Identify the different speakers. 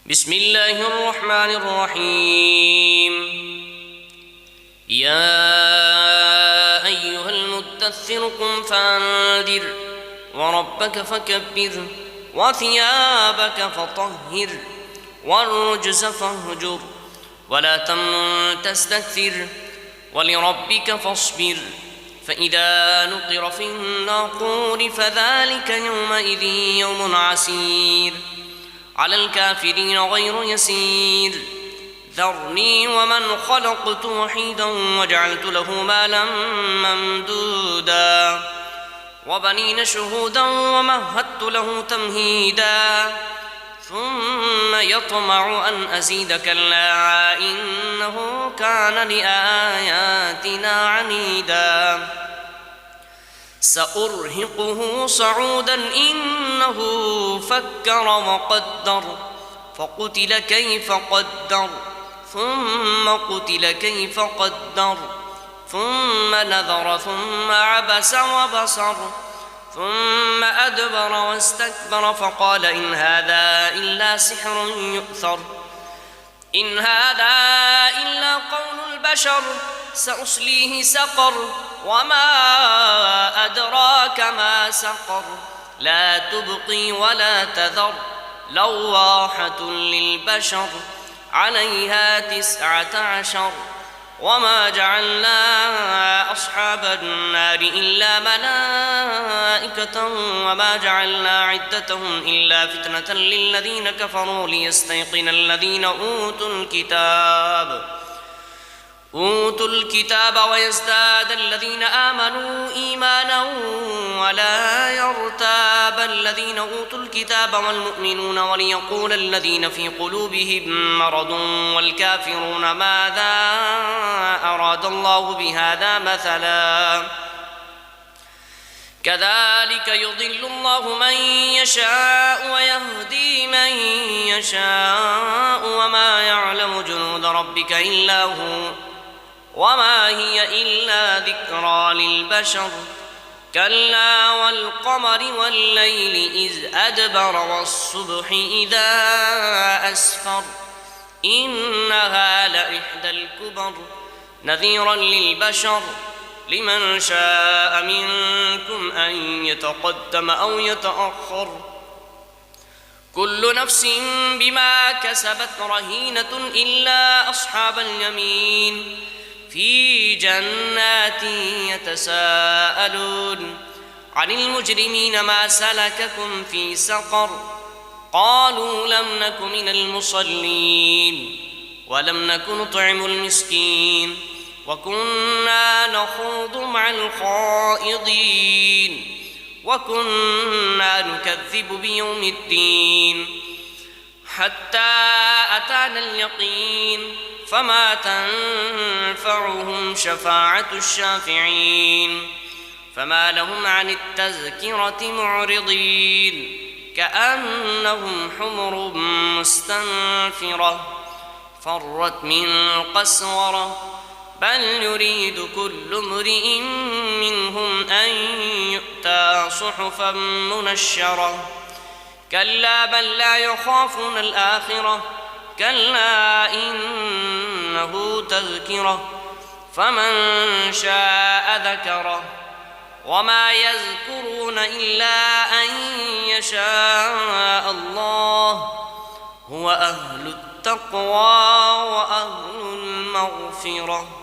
Speaker 1: بسم الله الرحمن الرحيم. يا أيها المدثر قم فأنذر وربك فكبر وثيابك فطهر والرجز فاهجر ولا تمنن تستكثر ولربك فاصبر فإذا نقر في الناقور فذلك يومئذ يوم عسير على الكافرين غير يسير. ذرني ومن خلقت وحيدا وجعلت له مالا ممدودا وبنين شهودا ومهدت له تمهيدا ثم يطمع أن أزيد كلا إنه كان لآياتنا عنيدا سأرهقه صعودا إنه فكر وقدر فقتل كيف قدر ثم قتل كيف قدر ثم نذر ثم عبس وبصر ثم أدبر واستكبر فقال إن هذا إلا سحر يؤثر إن هذا إلا قول البشر سأصليه سقر وما أدراك ما سقر لا تبقي ولا تذر لواحة للبشر عليها 19 وما جعلنا أصحاب النار إلا ملائكة وما جعلنا عدتهم إلا فتنة للذين كفروا ليستيقن الذين أوتوا الكتاب ويزداد الذين آمنوا إيمانا ولا يرتاب الذين أوتوا الكتاب والمؤمنون وليقول الذين في قلوبهم مرض والكافرون ماذا أراد الله بهذا مثلا كذلك يضل الله من يشاء ويهدي من يشاء وما يعلم جنود ربك إلا هو وما هي إلا ذكرى للبشر كلا والقمر والليل إذ أدبر والصبح إذا أسفر إنها لإحدى الكبر نذيرا للبشر لمن شاء منكم أن يتقدم أو يتأخر كل نفس بما كسبت رهينة إلا أصحاب اليمين في جنات يتساءلون عن المجرمين ما سلككم في سقر قالوا لم نك من المصلين ولم نك نطعم المسكين وكنا نخوض مع الخائضين وكنا نكذب بيوم الدين حتى أتانا اليقين فما تنفعهم شفاعة الشافعين فما لهم عن التذكرة معرضين كأنهم حمر مستنفرة فرت من قسورة بل يريد كل امرئ منهم أن يؤتى صحفا منشرة كلا بل لا يخافون الآخرة كلا إنه تذكرة فمن شاء ذكره وما يذكرون إلا أن يشاء الله هو أهل التقوى وأهل المغفرة.